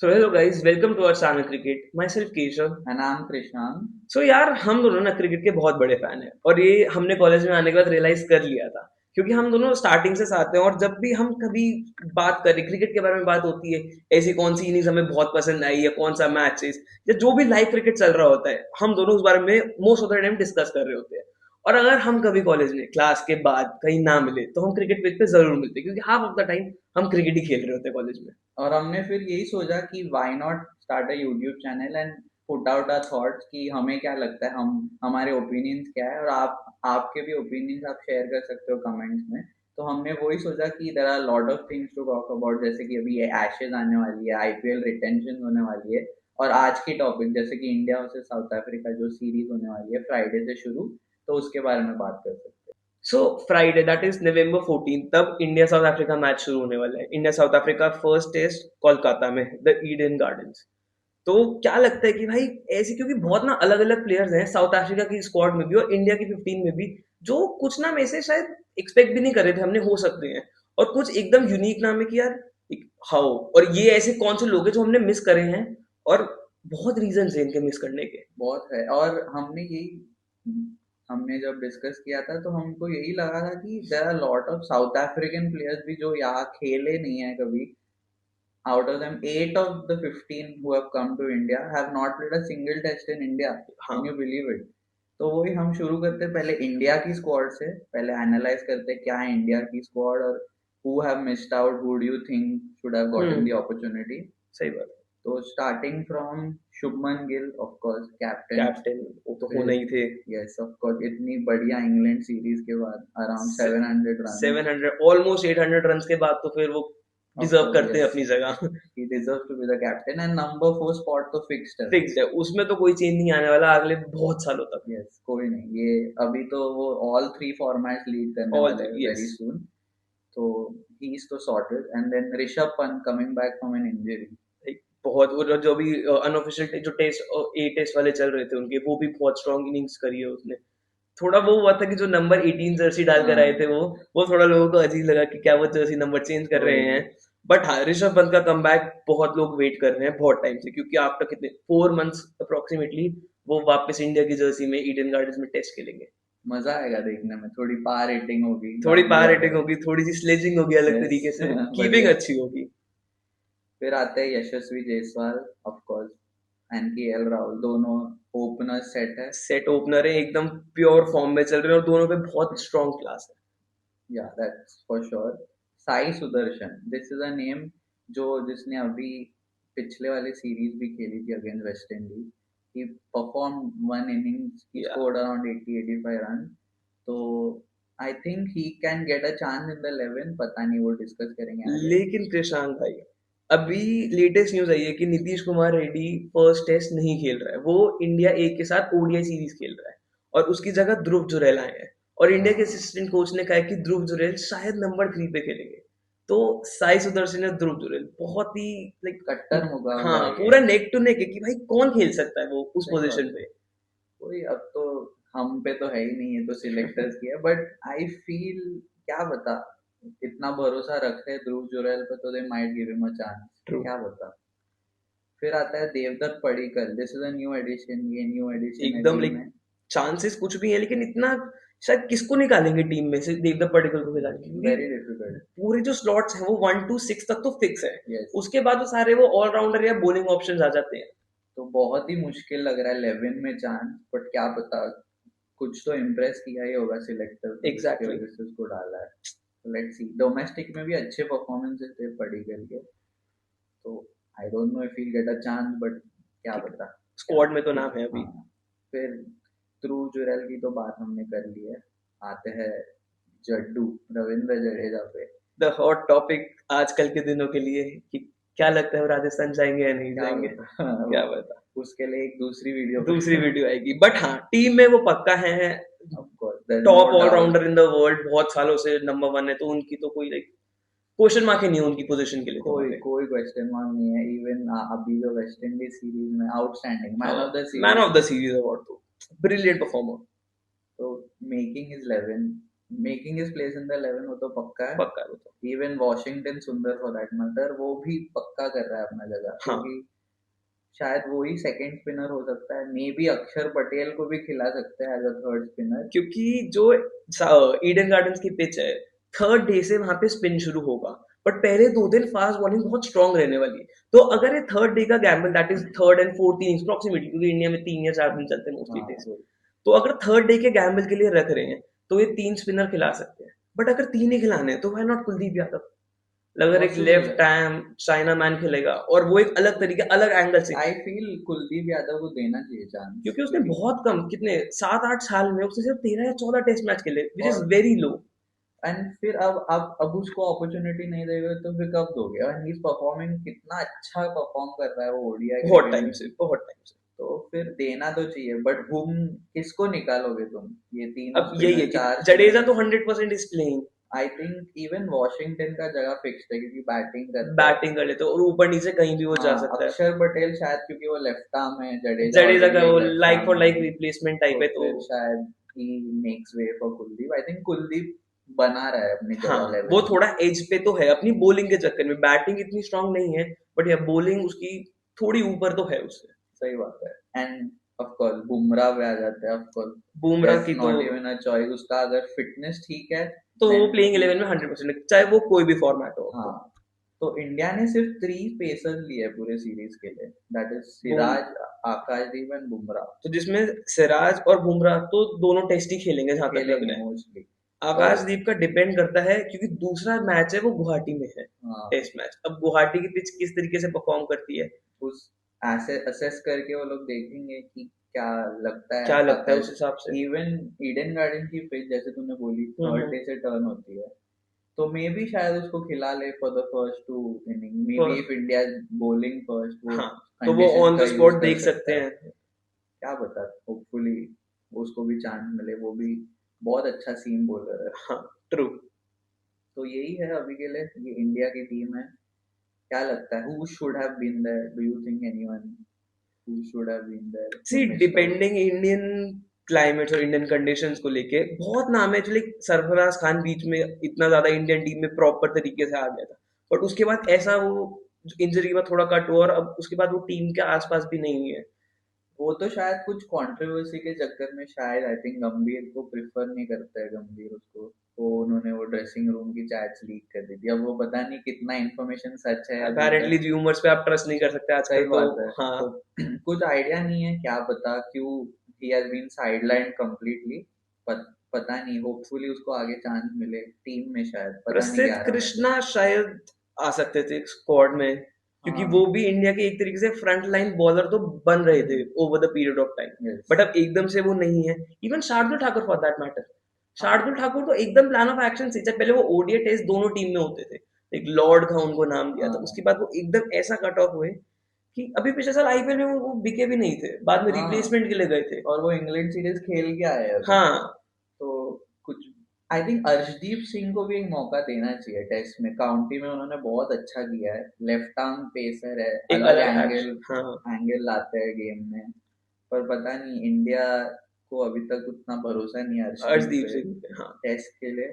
So hello guys, welcome to our channel Cricket. Myself Keshav. And I'm Krishnan. So यार हम दोनों ना cricket के बहुत बड़े फैन हैं और ये हमने कॉलेज में आने के बाद रियलाइज कर लिया था क्योंकि हम दोनों स्टार्टिंग से साथ हैं और जब भी हम कभी बात करें क्रिकेट के बारे में बात होती है ऐसी कौन सी इनिंग्स हमें बहुत पसंद आई या कौन सा मैच या जो भी लाइव क्रिकेट चल रहा होता है हम दोनों उस बारे में most of the time discuss कर रहे होते हैं और अगर हम कभी कॉलेज में क्लास के बाद कहीं ना मिले तो हम क्रिकेट पिच पे जरूर मिलते हैं क्योंकि हाफ ऑफ द टाइम हम क्रिकेट ही खेल रहे होते हैं कॉलेज में। और हमने फिर यही सोचा कि why not start a YouTube channel and put out our thoughts कि हमें क्या लगता है, हम हमारे ओपिनियंस क्या है, और आपके भी ओपिनियंस आप शेयर कर सकते हो कमेंट्स में। तो हमने वही सोचा कि there are lot of things to talk about, जैसे कि अभी ये एशेज आने वाली है, आईपीएल रिटेंशन होने वाली है, और आज की टॉपिक जैसे कि इंडिया वर्सेस साउथ अफ्रीका जो सीरीज होने वाली है फ्राइडे से शुरू, तो उसके बारे में बात कर सकते हैं। सो फ्राइडे दैट इज नवंबर 14 तब इंडिया साउथ अफ्रीका मैच शुरू होने वाला है। India South Africa first test Kolkata में द ईडन गार्डन्स। तो क्या लगता है कि भाई ऐसी क्योंकि बहुत ना अलग अलग प्लेयर्स हैं साउथ अफ्रीका की स्क्वाड में भी और इंडिया की 15 में भी जो कुछ नाम ऐसे शायद एक्सपेक्ट भी नहीं कर रहे थे हमने हो सकते हैं और कुछ एकदम यूनिक नाम है कि यार हाउ और ये ऐसे कौन से लोग हैं जो हमने मिस करे हैं और बहुत रीजन है इनके मिस करने के। बहुत है, और हमने जब डिस्कस किया था तो हमको यही लगा था कि there are lot of South African players भी जो यहाँ खेले नहीं है कभी। Out of them, 8 of the 15 who have come to India have not played a single test in India. Can हाँ। you believe it? तो वही हम शुरू करते हैं पहले इंडिया की स्क्वाड से, पहले एनालाइज करते हैं क्या है इंडिया की स्क्वाड, और who have missed out, who do you think should have gotten the opportunity. सही बात। तो starting from Shubman Gill, of course captain. Captain वो तो होना फिर ही थे। यस ऑफ कोर्स, इतनी बढ़िया इंग्लैंड सीरीज के बाद अराउंड 700 रन। 700 ऑलमोस्ट 800 रन के बाद तो फिर वो ऑफ डिजर्व कोर्स करते हैं यस, अपनी जगह। he deserves to be the captain, and number 4 spot तो fixed है। फिक्स्ड है उसमें तो कोई चेंज नहीं आने वाला अगले बहुत सालों तक। यस, कोई नहीं, ये अभी तो वो ऑल थ्री फॉर्मेट लीड करने ऑल वाले हैं यस। Very soon. तो ही इज तो sorted, and then Rishabh Pant coming back from an injury. बहुत वो जो भी अनऑफिशियल जो टेस्ट ए टेस्ट वाले चल रहे थे उनके वो भी बहुत स्ट्रॉन्ग इनिंग्स करी है उसने। थोड़ा वो हुआ था कि जो नंबर 18 जर्सी डाल कर आए थे वो थोड़ा लोगों को अजीब लगा कि क्या वो जर्सी नंबर चेंज कर रहे हैं। बट हाँ ऋषभ पंत का कमबैक बहुत लोग वेट कर रहे हैं बहुत टाइम से क्योंकि आफ्टर कितने 4 मंथ्स अप्रोक्सीमेटली वो वापस इंडिया की जर्सी में ईडन गार्डन्स में टेस्ट खेलेंगे। मजा आएगा देखने में, थोड़ी पार रेटिंग होगी, थोड़ी ग्राउंड भी पावर अलग रेटिंग है। होगी थोड़ी सी स्लेजिंग होगी अलग यस तरीके से कीपिंग बढ़िया। अच्छी होगी। फिर आते हैं Yashasvi Jaiswal, of course, and K L Rahul, दोनों ओपनर सेट है। सेट ओपनर है एकदम प्योर फॉर्म में चल रहे हैं और दोनों पे बहुत स्ट्रॉन्ग क्लास है। या that's for sure. Sai Sudarshan, this is a name जो जिसने अभी पिछले वाले सीरीज भी खेली थी अगेंस्ट वेस्ट इंडीज। ही परफॉर्म वन इनिंग्स, ही या स्कोर्ड अराउंड 80-85 रन। तो I think he can get a chance in the 11, पता नहीं, वो डिस्कस करेंगे आगे। लेकिन कृषांक भाई अभी लेटेस्ट न्यूज आई है कि नीतीश कुमार रेड्डी फर्स्ट टेस्ट नहीं खेल रहा है वो इंडिया ए के साथ ओडीआई सीरीज खेल रहा है और उसकी जगह ध्रुव जुरैल आए हैं और इंडिया के असिस्टेंट कोच ने कहा है कि ध्रुव जुरैल शायद नंबर 3 पे खेलेंगे। तो साई सुदर्शन और ध्रुव जुरैल बहुत ही कट्टर लाइक हाँ मुकाबला है ये। पूरा नेक टू नेक है कि भाई कौन खेल सकता है वो उस सही पोजीशन बात है। पे। कोई अब तो हम पे तो है ही नहीं, है तो सिलेक्टर्स की है, बट आई फील, क्या बता, इतना भरोसा रखते हैं ध्रुव जुरैल पे तो they might give him a chance. True. क्या बता। फिर आता है Devdutt Padikkal, this is a new edition, ये न्यू एडिशन है एकदम टीम लाइक में। चांसेस कुछ भी है लेकिन इतना शायद किसको निकालेंगे टीम में से देवदत्त पडिक्कल को खिलाने क्योंकि वेरी डिफिकल्ट। पूरे जो स्लॉट्स हैं वो 1 to 6 तक तो फिक्स है। यस। उसके बाद वो सारे वो ऑलराउंडर या बॉलिंग ऑप्शंस आ जाते हैं। तो बहुत ही मुश्किल लग रहा है 11 में चांस, बट क्या पता, कुछ तो इम्प्रेस किया ही होगा सिलेक्टर जिसकी एग्जैक्टली वजह से उसको डाला है। लेट्स सी, डोमेस्टिक में भी अच्छे परफॉर्मेंसेस थे पडिक्कल के। तो I don't know if he get a chance, but क्या ठीक है बता। क्या। स्क्वाड में तो नाम है अभी। हाँ। फिर ध्रुव जुरैल की तो बात हमने कर ली है। आते हैं जड्डू, रविंद्र जडेजा पे। द हॉट टॉपिक आजकल के दिनों के लिए कि क्या लगता है वो राजस्थान जाएंगे या नहीं क्या जाएंगे। बता क्या बता। उसके लिए एक दूसरी वीडियो दूसरी पे। वीडियो आएगी बट हाँ टीम में वो पक्का है of course there no top doubt. Allrounder in the world बहुत सालों से नंबर 1 है तो उनकी तो कोई लाइक क्वेश्चन मार्क ही नहीं है उनकी पोजीशन के लिए तो वहाँ कोई पे। कोई क्वेश्चन मार्क नहीं है, इवन अभी जो वेस्ट इंडीज सीरीज में outstanding man of the man series of the था। सीरीज अवार्ड तो ब्रिलियंट परफॉर्मर। तो making is 11, making his place in the 11 वो तो पक्का है। पक्का है वो तो। इवन वॉशिंगटन सुंदर फॉर दैट मैटर वो भी पक्का कर रहा है अपना जगह, हाँ, क्योंकि शायद वो ही सेकंड स्पिनर हो सकता है, मे बी अक्षर पटेल को भी खिला सकते हैं एज अ थर्ड स्पिनर। क्योंकि जो ईडन गार्डन्स की पिच है, थर्ड डे से वहां पे स्पिन शुरू होगा, बट पहले 2 दिन फास्ट बॉलिंग बहुत स्ट्रांग रहने वाली है। तो अगर ये थर्ड डे का Gamble, that is third and fourth innings approximately, क्योंकि इंडिया में 3 या 4 दिन चलते हैं मोस्टली हाँ टेस्ट, वही। तो अगर थर्ड डे के गैम्बल के लिए रख रहे हैं तो ये 3 स्पिनर खिला सकते हैं। बट अगर 3 ही खिलाने हैं तो व्हाई नॉट कुलदीप यादव? अगर एक पॉसिबल लेफ्ट है। हैम चाइना मैन खेलेगा और वो एक अलग तरीके अलग एंगल से, आई फील कुलदीप यादव को देना चाहिए चांस, क्योंकि उसने क्योंकि बहुत कम, कितने 7-8 साल में उसने सिर्फ 13 या 14 टेस्ट मैच खेले, विच इज और वेरी लो। एंड फिर अब उसको अपॉर्चुनिटी नहीं देगा तो फिर कब दोगे? एंड ही इज परफॉर्मिंग, कितना अच्छा परफॉर्म कर रहा है वो ओडीआई बहुत क्रिकेट टाइम में। से, बहुत टाइम से। तो फिर देना तो चाहिए, बट बुम किसको निकालोगे तुम? ये तीनों अब यही है स्पिनर, कि चार जडेजा स्पिनर। तो 100% is playing, I think even Washington का जगह फिक्स है क्योंकि बैटिंग करता है। बैटिंग कर लेते और ऊपर नीचे कहीं भी वो जा हाँ, सकता है। अक्षर पटेल शायद क्योंकि वो लेफ्ट आर्म है, जडेजा जडेजा ऑलरेडी का एक वो left like arm for like है, रिप्लेसमेंट टाइप तो है, तो फिर शायद he makes way for Kuldeep. I think Kuldeep बना रहा है अपनी हाँ, जगह वो 11 में। थोड़ा एज पे तो है अपनी बॉलिंग के चक्कर में, बैटिंग इतनी स्ट्रांग नहीं है, बट या बॉलिंग उसकी थोड़ी ऊपर तो है उससे। सही बात है। एंड ऑफ कोर्स बुमराह पे आ जाते हैं, ऑफ कोर्स बुमराह दैट्स की तो, नॉट इवन अ चॉइस। उसका अगर फिटनेस ठीक है तो वो देन प्लेइंग ही, 11 में 100%, चाहे वो कोई भी फॉर्मेट हो हाँ। तो। तो इंडिया ने सिर्फ 3 पेसर लिए पूरे सीरीज के लिए, that is Bum Siraj, Akashdeep and Bumrah. तो जिसमें सिराज और बुमराह तो दोनों टेस्ट ही खेलेंगे जहां तक लग खेलेंगे रहा है। मोस्टली। और आकाशदीप का डिपेंड करता है, क्योंकि दूसरा मैच है वो गुवाहाटी में है, हाँ, टेस्ट मैच। अब गुवाहाटी की पिच किस तरीके से परफॉर्म करती है, उस ऐसे असेस करके वो लोग देखेंगे कि क्या लगता है क्या लगता है आकाश। उस हिसाब से। इवन ईडन गार्डन की पिच जैसे तूने बोली थर्ड हम्म। डे से टर्न होती है, तो मे बी शायद उसको खिला ले for the first 2 inning, may be पर इफ इंडिया बॉलिंग फर्स्ट वो हाँ, तो वो कंडीशन ऑन द का यूज स्पॉट कर देख सकते सकता है। हैं। क्या बता, होपफुली उसको भी चांस मिले, वो भी बहुत अच्छा सीम बॉलर है। हाँ, ट्रू। तो यही है अभी के लिए, ये इंडिया की टीम है। क्या लगता है who should have been there? Do you think anyone who should have been there see, जो missed out? Depending Indian climate और इंडियन कंडीशंस को लेके बहुत नाम है, जो लाइक सरफराज खान बीच में इतना ज्यादा इंडियन टीम में प्रॉपर तरीके से आ गया था, बट उसके बाद ऐसा वो इंजरी के बाद थोड़ा कट हुआ, और अब उसके बाद वो टीम के आसपास भी नहीं है। वो तो शायद कुछ कंट्रोवर्सी के चक्कर में शायद आई थिंक गंभीर को प्रिफर नहीं करता है गंभीर उसको, तो उन्होंने वो ड्रेसिंग रूम की चैट्स लीक कर दी थी। अब वो पता नहीं कितना इन्फॉर्मेशन सच है या झूठ है। अपेरेंटली र्यूमर्स पे आप ट्रस्ट नहीं कर सकते सही आजकल तो। बात है। हाँ, तो कुछ आइडिया नहीं है, क्या पता क्यों he has been sideline completely. पता नहीं, होपफुली उसको आगे चांस मिले टीम में, शायद पता नहीं प्रसिद्ध 11 में से। कृष्णा शायद आ सकते थे स्क्वाड में, क्योंकि वो हाँ, भी इंडिया के एक तरीके से फ्रंट लाइन बॉलर तो बन रहे थे over the period of time, yes. But अब एकदम से वो नहीं है। Even Shardul Thakur for that matter, हाँ, शार्दुल ठाकुर तो एकदम प्लान ऑफ एक्शन से, जब पहले वो ओडीआई टेस्ट दोनों टीम में होते थे, एक लॉर्ड था उनको नाम दिया था, हाँ, उसके बाद वो एकदम ऐसा कट ऑफ हुए कि अभी पिछले साल आईपीएल में वो बिके भी नहीं थे, बाद में हाँ। रिप्लेसमेंट के लिए गए थे। और वो इंग्लैंड सीरीज खेल के आए हैं अभी। हाँ, तो कुछ, आई थिंक अर्शदीप सिंह को भी एक मौका देना चाहिए टेस्ट में। काउंटी में उन्होंने बहुत अच्छा किया है, लेफ्ट आर्म पेसर है, एक अलग अलग एंगल एक्शन, हाँ। एंगल लाते हैं गेम में। पर पता नहीं इंडिया को अभी तक उतना भरोसा नहीं है अर्शदीप अर्शदीप पे सिंह पे, हाँ। टेस्ट के लिए।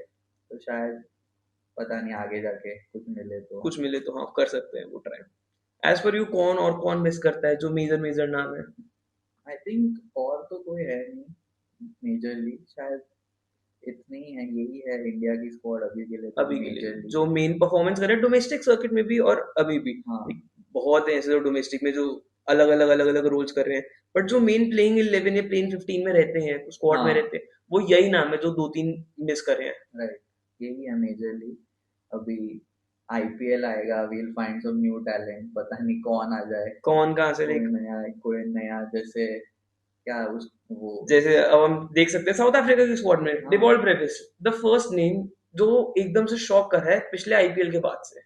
तो शायद पता नहीं आगे जाके कुछ मिले तो। कुछ मिले तो हाँ, कर सकते हैं वो ट्राई। एज पर यू, कौन और कौन मिस करता है जो मेजर मेजर नाम है? आई थिंक और तो कोई है नहीं मेजरली, शायद इतने ही है, यही है इंडिया की स्क्वाड अभी के लिए तो अभी के लिए मेजरली। जो मेन परफॉर्मेंस करे डोमेस्टिक सर्किट में भी और अभी भी, हाँ, बहुत है ऐसे जो डोमेस्टिक में जो अलग अलग रोल्स कर रहे हैं, बट जो मेन प्लेइंग 11 या प्लेइंग 15 में रहते हैं, स्क्वाड में हाँ, रहते हैं, वो यही नाम है जो 2-3 मिस करे हैं। राइट, यही है मेजरली। अभी आईपीएल आएगा, we'll find some new talent, पता नहीं कौन आ जाए। कौन कहाँ से कोई लाइक, नया, कोई नया, जैसे क्या उस वो। जैसे अब हम देख सकते हैं साउथ अफ्रीका की स्क्वाड में हाँ, डिबॉल ब्रेविस, द फर्स्ट नेम जो एकदम से शॉक कर रहा है पिछले आईपीएल के बाद से।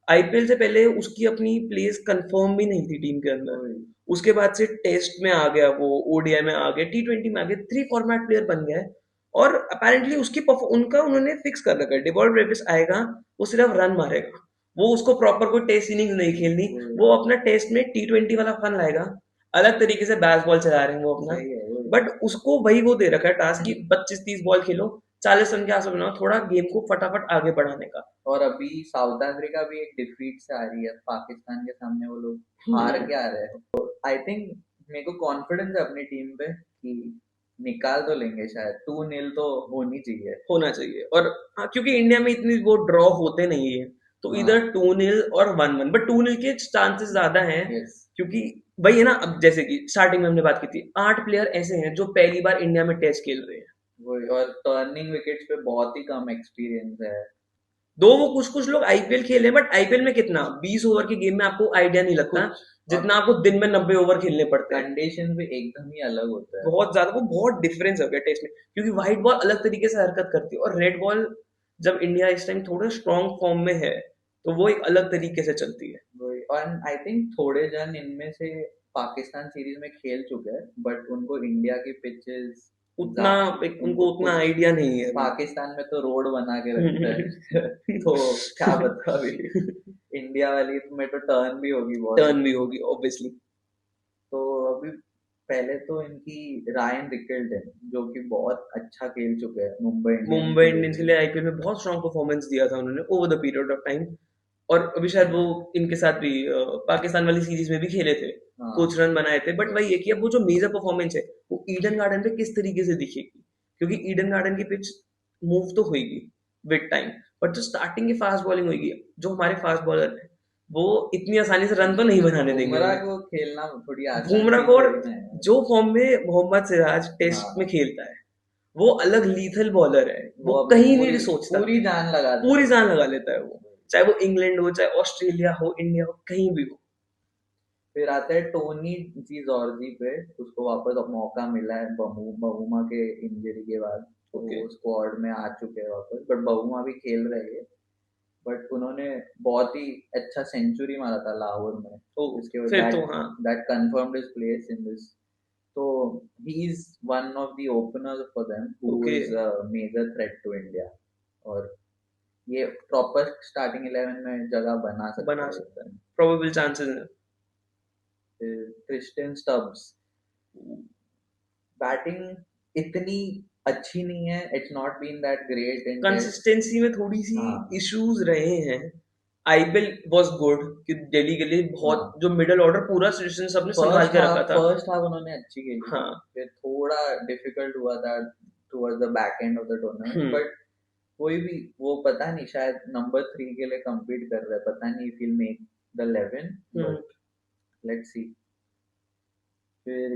आईपीएल से पहले उसकी अपनी प्लेस कंफर्म भी नहीं थी टीम के अंदर, वही। उसके बाद से टेस्ट में आ गया, वो ओडीआई में आ गया, टी20 में आ गया, 3 फॉर्मेट प्लेयर बन गया है। और अपेरेंटली उनका उन्होंने फिक्स कर रखा है, डिबॉल ब्रेविस आएगा, वो सिर्फ रन मारेगा, वो उसको प्रॉपर कोई टेस्ट इनिंग्स नहीं खेलनी, वही। वो अपना टेस्ट में टी20 वाला फन लाएगा, अलग तरीके से बैट बॉल चला रहे हैं वो अपना। सही है वही। बट उसको वही वो दे रखा है टास्क कि 25-30 बॉल खेलो, 40 रन के आसपास बनाओ, थोड़ा गेम को फटाफट आगे बढ़ाने का। और अभी साउथ अफ्रीका भी एक डिफीट से आ रही है पाकिस्तान के सामने, वो लोग हार के आ रहे हैं। आई थिंक मेरे को कॉन्फिडेंस है अपनी टीम पे कि निकाल तो लेंगे शायद, 2-0 तो होनी चाहिए। होना चाहिए। और हाँ, क्योंकि इंडिया में इतनी वो ड्रॉ होते नहीं है, तो हाँ इधर 2-0 और 1-1, बट 2-0 के चांसेस ज्यादा हैं, यस क्योंकि वही है ना। अब जैसे कि स्टार्टिंग में हमने बात की थी, 8 प्लेयर ऐसे हैं जो पहली बार इंडिया में टेस्ट खेल रहे हैं। वही, और टर्निंग विकेट्स पे बहुत ही कम एक्सपीरियंस है। दो वो कुछ कुछ लोग आईपीएल खेले, बट आईपीएल में कितना 20 ओवर के गेम में आपको आइडिया नहीं लगता कुछ जितना आपको दिन में 90 ओवर खेलने पड़ते हैं। कंडीशन भी एकदम ही अलग होता है। बहुत ज्यादा, वो बहुत डिफरेंस हो गया टेस्ट में, क्योंकि व्हाइट बॉल अलग तरीके से हरकत करती है, और रेड बॉल जब इंडिया इस टाइम थोड़ा स्ट्रॉन्ग फॉर्म में है, तो वो एक अलग तरीके से चलती है। वही, और आई थिंक थोड़े जन इनमें से पाकिस्तान सीरीज में खेल चुके हैं, बट उनको इंडिया की पिचेस उतना उनको उतना कुछ, आइडिया नहीं है अभी। पाकिस्तान में तो रोड बना के रखते हैं तो क्या बता अभी, इंडिया वाली में तो टर्न भी होगी बहुत। टर्न भी होगी ऑब्वियसली। तो अभी पहले तो इनकी रायन रिकल्टन, जो कि बहुत अच्छा खेल चुके हैं मुंबई इंडियंस मुंबई के लिए इंडियंस के भी। लिए आईपीएल में बहुत स्ट्रॉन्ग परफॉर्मेंस दिया था उन्होंने over the period of time. और अभी शायद वो इनके साथ भी पाकिस्तान वाली सीरीज में भी खेले थे, हाँ कुछ रन बनाए थे। बट वही है कि अब वो जो मेजर परफॉर्मेंस है वो ईडन गार्डन पे किस तरीके से दिखेगी, क्योंकि ईडन गार्डन की पिच मूव तो होगी विद टाइम, बट जो स्टार्टिंग की फास्ट बॉलिंग होगी, जो हमारे फास्ट बॉलर है वो इतनी आसानी से रन तो नहीं बनाने देंगे बुमराह हमें। को खेलना थोड़ी आसान बुमराह चीज को, और थोड़ी ना है। जो फॉर्म में मोहम्मद सिराज टेस्ट में हाँ, खेलता है, वो अलग लीथल बॉलर है, वो वो अपनी कहीं पूरी नहीं सोचता, पूरी जान लगा देता पूरी है जान उसमें। लगा लेता है वो, चाहे वो इंग्लैंड हो, चाहे ऑस्ट्रेलिया हो, इंडिया हो, कहीं भी हो। फिर आता है टोनी जी जॉर्जी पे, उसको वापस अब मौका मिला है बहुमा के इंजरी के बाद, तो ओके। वो स्क्वाड में आ चुके हैं वापस, बट बहुमा भी खेल रहे हैं। बट उन्होंने बहुत ही अच्छा सेंचुरी मारा था लाहौर में, तो इसके बाद फिर तो दैट हाँ। That confirmed his place in this. तो he is one of the openers for them who okay, is a major threat to India, और ये प्रॉपर स्टार्टिंग 11 में जगह बना सकता बना है सकता है, एकदम। प्रोबेबल चांसेस हैं। फिर क्रिस्टियन स्टब्स, बैटिंग इतनी अच्छी नहीं है, it's not been that great in test. Consistency में थोड़ी सी हाँ इश्यूज रहे हैं। आईपीएल वाज गुड कि दिल्ली के लिए बहुत, हाँ, जो मिडिल ऑर्डर पूरा सिचुएशन सबने संभाल के रखा था। फर्स्ट हाफ उन्होंने अच्छी खेली थी, हाँ। फिर थोड़ा डिफिकल्ट हुआ था towards the back end of the tournament, hmm. But कोई भी, वो पता नहीं शायद नंबर 3 के लिए compete कर रहा है, पता नहीं if he'll make the 11, hmm. But let's see. फिर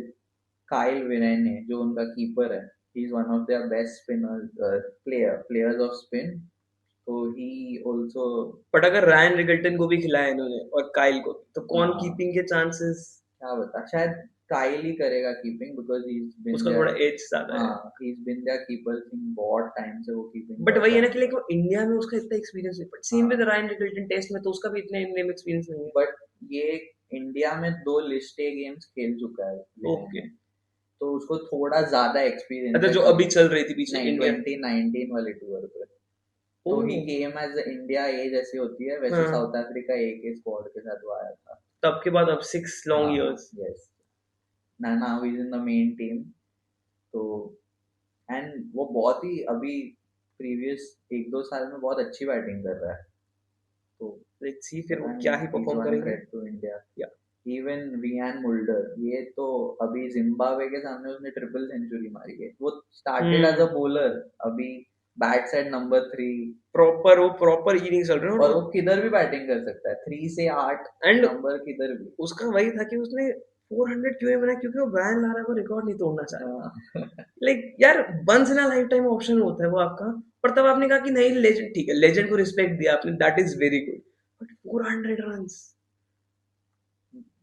काइल विनेने जो उनका कीपर है, ही is one of their best spinners, players off spin, तो ही आल्सो। बट अगर रायन रिगल्टन को भी खिलाया इन्होंने और काइल को, तो कौन हाँ, कीपिंग के चांसेस? क्या बता, शायद काइल ही करेगा keeping, because he is been उसका थोड़ा देयर। एज ज्यादा है। हाँ, he is been there keeper since बहुत टाइम से वो कीपिंग बट कर वही है रहा ना है। कि लाइक वो इंडिया में उसका इतना एक्सपीरियंस नहीं, बट सेम विद हाँ, रायन रिगल्टन टेस्ट में तो उसका भी इतना इंडिया में एक्सपीरियंस नहीं है। बट ये इंडिया में 2 लिस्ट ए गेम्स खेल चुका है ओके। विनेने, तो उसको थोड़ा ज्यादा एक्सपीरियंस अच्छा, है जो कम। अभी चल रही थी पीछे नहीं, इंडिया। 2019 वाली टूर पे, ओ। तो ही केम एज इंडिया ए जैसी होती है वैसे हाँ। साउथ अफ्रीका ए के स्क्वाड के साथ वो आया था। तब के बाद अब 6 लॉन्ग हाँ years. Yes, now is in the main team. तो एंड वो बहुत ही अभी प्रीवियस 1-2 साल में बहुत अच्छी बैटिंग कर रहा है, तो लेट्स सी फिर वो पता क्या नहीं, he he is perform one करेंगे। Threat to India. Yeah. Even Ryan Mulder, ये तो अभी जिम्बाब्वे के सामने उसने ट्रिपल सेंचुरी मारी है, वो started as a hmm. Bowler, अभी बैट्स एट नंबर 3, प्रॉपर वो प्रॉपर इनिंग चल रहे हैं, और और वो किधर भी बैटिंग कर सकता है, 3 से 8 एंड नंबर किधर भी। उसका वही था कि उसने 400 क्यों नहीं बनाया, क्योंकि वो ब्रायन लारा को रिकॉर्ड नहीं तोड़ना चाह रहा था। हाँ, लाइक यार, once in a lifetime option होता है वो आपका। पर तब आपने कहा कि नहीं, लेजेंड ठीक है, लेजेंड को रिस्पेक्ट दिया आपने, that is very good, but 400 runs,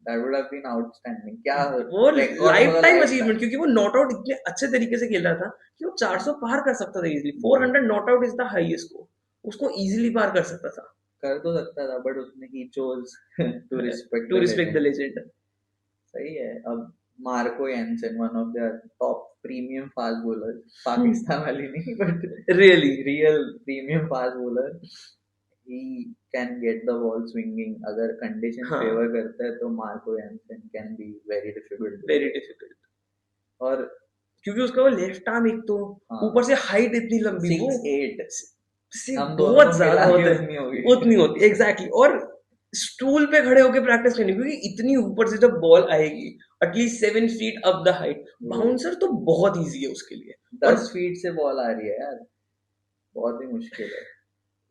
that would have been outstanding, क्या वो रिकॉर्ड लाइफ होगा टाइम लाइफ अचीवमेंट, टाइम। क्योंकि वो नॉट आउट इतने अच्छे तरीके से खेल रहा था कि वो 400 पार कर सकता था easily. 400 not out is the highest को, उसको इजीली पार कर सकता था। कर तो सकता था, बट उसने he chose to respect to the respect the legend. Legend. सही है। अब Marco Jansen, one of their top premium fast bowler, Pakistan वाली नहीं but really. Real premium fast bowler, he can get the ball swinging, अगर condition favour हाँ, करता है तो Marco Jansen can be very difficult to very hit. Difficult. और क्योंकि उसका वो लेफ्ट आर्म एक तो हाँ ऊपर से हाइट इतनी लंबी वो 6'8", से हम दोनों बहुत को ज्यादा मिला के होता उतनी है, होगी। उतनी होती एग्जैक्टली। और स्टूल पे खड़े होके प्रैक्टिस करनी, क्योंकि इतनी ऊपर से जब बॉल आएगी at least 7 feet up the height, bouncer तो बहुत ईजी है उसके लिए। और 10 फीट से बॉल आ रही है यार, बहुत ही मुश्किल है।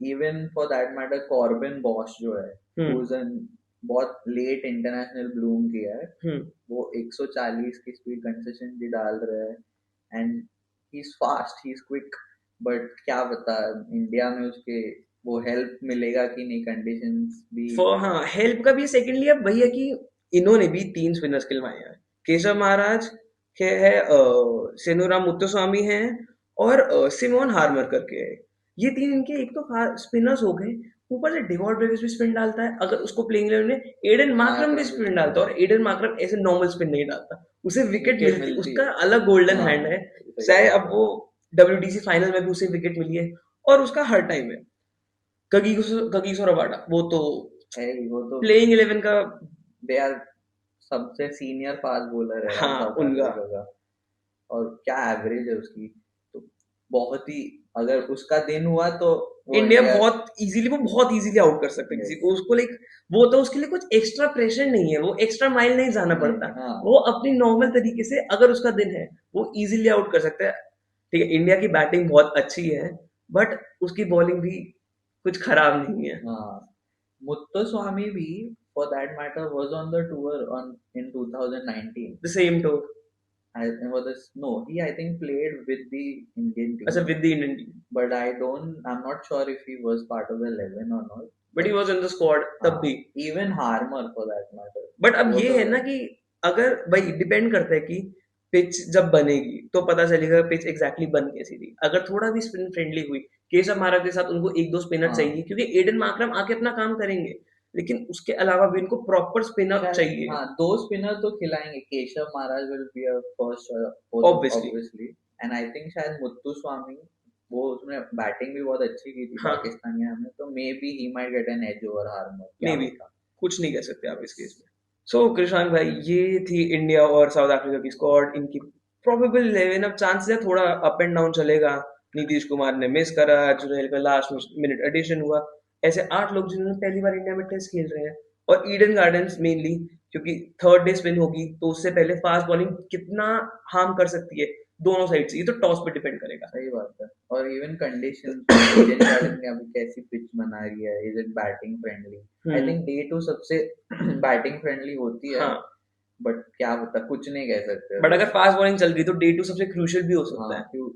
Even for that matter Corbin Bosch जो है, हम्म who's an बहुत लेट इंटरनेशनल ब्लूम किया है, हम्म वो 140 की स्पीड कंसिस्टेंटली डाल रहा है, and he is fast, he is quick. But क्या बता इंडिया में उसके वो हेल्प मिलेगा कि नहीं, कंडीशंस भी। फॉर हाँ हेल्प का भी। सेकेंडली अब वही है कि इन्होंने भी 3 स्पिनर्स खिलवाए हैं, केशव महाराज के है, सेनुराम मुत्तुस्वामी हैं, और सिमोन हार्मर करके है। ये तीन इनके एक तो स्पिनर्स हो गए, ऊपर से डिवॉल्ट ब्रेविस भी स्पिन डालता है अगर उसको प्लेइंग इलेवन में, एडन मार्करम भी मार्करम भी स्पिन spin डालता है, डालता और एडन मार्करम ऐसे नॉर्मल स्पिन नहीं डालता, उसे विकेट विकेट मिलती, मिलती उसका है। अलग गोल्डन हाँ हैंड है। सही चाहे बात अब है। वो WTC फाइनल में भी उसे विकेट मिली है, और उसका हर टाइम है। कगिसो रबाडा वो तो है ही, वो तो प्लेइंग इलेवन का। दे आर सबसे सीनियर फास्ट बॉलर है यार हाँ साउथ उनका अफ्रीका का। और क्या एवरेज है उसकी, तो बहुत ही, अगर उसका दिन हुआ तो वो इंडिया इंडिया। बहुत इजीली आउट कर सकता है किसी यस, को, उसको लाइक वो तो उसके लिए कुछ एक्स्ट्रा प्रेशर नहीं है, वो एक्स्ट्रा माइल नहीं जाना पड़ता। नहीं हाँ वो अपनी नॉर्मल तरीके से अगर उसका दिन है वो इजीली आउट कर सकता है। ठीक है, इंडिया की बैटिंग बहुत अच्छी है, बट उसकी बॉलिंग भी कुछ खराब नहीं है। हाँ। मुत्तुस्वामी भी for that matter was on the tour on in 2019. The same too. I was this, no, he I think played with the Indian अच्छा, team, with the Indian team, but I'm not sure if he was part of the 11 or not. But he But was in the squad तब भी। even Harmer for that matter, but अब वो ये तो है ना कि अगर भाई डिपेंड करता है कि पिच जब बनेगी तो पता चलेगा पिच एग्जैक्टली बन कैसी थी। अगर थोड़ा भी स्पिन फ्रेंडली हुई, केशव महाराज के साथ उनको एक दो स्पिनर चाहिए, हाँ क्योंकि एडन मार्करम आके अपना काम करेंगे, लेकिन उसके अलावा भी इनको प्रॉपर स्पिनर शायद, चाहिए। हाँ दो स्पिनर तो खिलाएंगे, Keshav Maharaj will be a first obviously. Obviously, and I think शायद मुत्तु स्वामी, वो उसने बैटिंग भी बहुत अच्छी की थी हाँ पाकिस्तानिया में, तो may be he might get an edge over Harmer, मे क्या भी, पता। कुछ नहीं कह सकते आप इस यस। केस में। सो कृषांक भाई, ये थी इंडिया और साउथ अफ्रीका की स्क्वाड, इनकी प्रोबेबल 11। अब चांसेस है थोड़ा अप एंड डाउन चलेगा। नीतीश कुमार ने मिस करा, जुरेल का लास्ट मिनट एडिशन हुआ, ऐसे 8 लोग जिन्होंने पहली बार इंडिया में टेस्ट खेल रहे हैं। और ईडन गार्डन्स मेनली, क्योंकि थर्ड डे स्पिन होगी तो उससे पहले फास्ट बॉलिंग कितना हार्म कर सकती है दोनों साइड से, ये तो टॉस पे डिपेंड करेगा। सही बात है। और इवन कंडीशंस में ईडन गार्डन में अभी कैसी पिच बना रही है, is it batting friendly? I think day two सबसे बैटिंग फ्रेंडली होती है, हाँ, बट क्या पता, कुछ नहीं कह सकते बट अभी। अगर फास्ट बॉलिंग चल रही तो डे टू सबसे क्रूशियल भी हो सकता हाँ है। क्यों,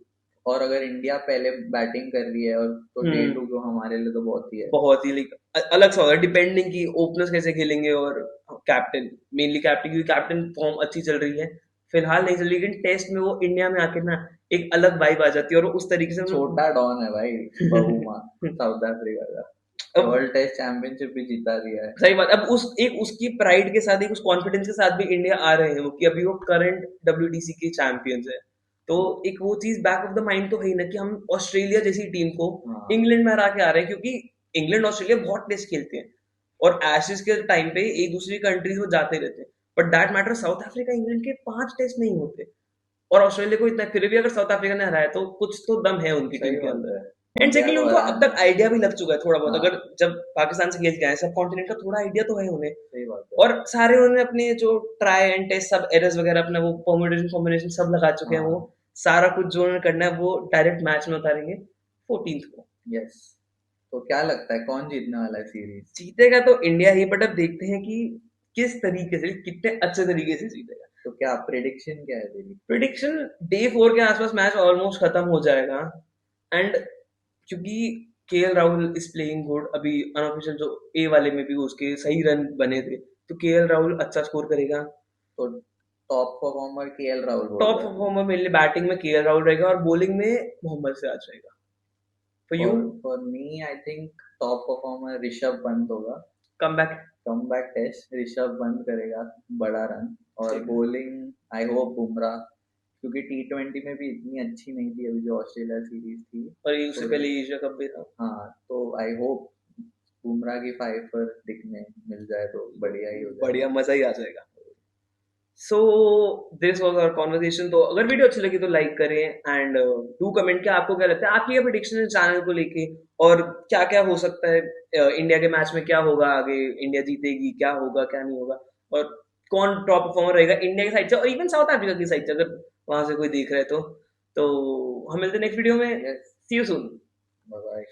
और अगर इंडिया पहले बैटिंग कर रही है और तो डे हम्म टू तो हमारे लिए तो बहुत ही है। बहुत ही लाइक अलग सा होगा, डिपेंडिंग की ओपनर्स कैसे खेलेंगे, और कैप्टन, मेनली कैप्टन, क्योंकि कैप्टन फॉर्म अच्छी चल रही है, फिलहाल नहीं चल रही, लेकिन टेस्ट में वो इंडिया में आके ना एक अलग वाइब आ जाती है, और वो उस तरीके से छोटा डॉन है भाई, बहुमा, साउथ अफ्रीका का अब वर्ल्ड टेस्ट चैंपियनशिप भी जीता दिया है। सही बात, अब उस एक उसकी प्राइड के साथ, एक उस कॉन्फिडेंस के साथ भी इंडिया आ रहे हैं वो, कि अभी वो करंट WTC के चैंपियंस है। तो एक वो चीज बैक ऑफ द माइंड तो है ही ना, कि हम ऑस्ट्रेलिया जैसी टीम को हाँ इंग्लैंड में हरा के आ रहे हैं, क्योंकि इंग्लैंड ऑस्ट्रेलिया बहुत टेस्ट खेलते हैं, और एशेज के टाइम पे एक दूसरी कंट्रीज वो जाते रहते हैं। But that matter, south Africa England के 5 टेस्ट नहीं होते, और ऑस्ट्रेलिया को इतना, फिर भी अगर साउथ अफ्रीका ने हराया तो कुछ तो दम है उनकी टीम सही के बात अंदर। है, एंड इंडिया सेकंडली को उनको अब हराना तक है। आइडिया भी लग चुका है थोड़ा बहुत, अगर हाँ जब पाकिस्तान से खेल के आए सब कॉन्टिनेंट का थोड़ा आइडिया तो है उन्हें। सही बात है। और सारे उन्होंने अपने जो ट्राई एंड टेस्ट सब एरर्स वगैरह अपना वो परम्यूटेशन कॉम्बिनेशन सब लगा चुके हैं, वो हाँ सारा कुछ जो उन्होंने करना है वो डायरेक्ट मैच में उतारेंगे 14th को। यस। तो क्या लगता है कौन जीतने वाला है सीरीज? जीतेगा तो इंडिया ही, बट अब देखते हैं कि किस तरीके से, कितने अच्छे तरीके से जीतेगा। तो क्या प्रेडिक्शन क्या है तेरी? प्रिडिक्शन, डे 4 के आसपास मैच ऑलमोस्ट खत्म हो जाएगा। एंड क्योंकि KL Rahul is playing good, अभी अनऑफिशियल जो ए वाले में भी उसके सही रन बने थे, तो KL राहुल अच्छा स्कोर करेगा। तो टॉप परफॉर्मर केएल राहुल बोल टॉप रहा है? परफॉर्मर मेनली बैटिंग में KL राहुल रहेगा, और बॉलिंग में मोहम्मद सिराज रहेगा। For you? For me I think top performer Rishabh Pant होगा। Come back. Come back test Rishabh Pant करेगा, बड़ा रन। और बॉलिंग आई होप बुमराह, क्योंकि T20 में भी इतनी अच्छी नहीं थी अभी जो ऑस्ट्रेलिया सीरीज थी। और ये उससे तो पहले एशिया कप भी था। हाँ, तो आई होप बुमराह की 5 पर दिखने मिल जाए तो बढ़िया ही हो जाए। बढ़िया, मजा ही आ जाएगा। So this was our conversation. तो अगर वीडियो अच्छी लगी तो लाइक करें एंड डू कमेंट कि आपको क्या लगता है, आपकी क्या प्रेडिक्शन है चैनल को लेके, और क्या क्या हो सकता है इंडिया के मैच में, क्या होगा आगे, इंडिया जीतेगी, क्या होगा क्या नहीं होगा, और कौन टॉप परफॉर्मर रहेगा इंडिया की साइड से और इवन साउथ अफ्रीका की साइड से, अगर वहां से कोई देख रहा है तो हम मिलते हैं नेक्स्ट वीडियो में। Yes. See you soon. Bye bye.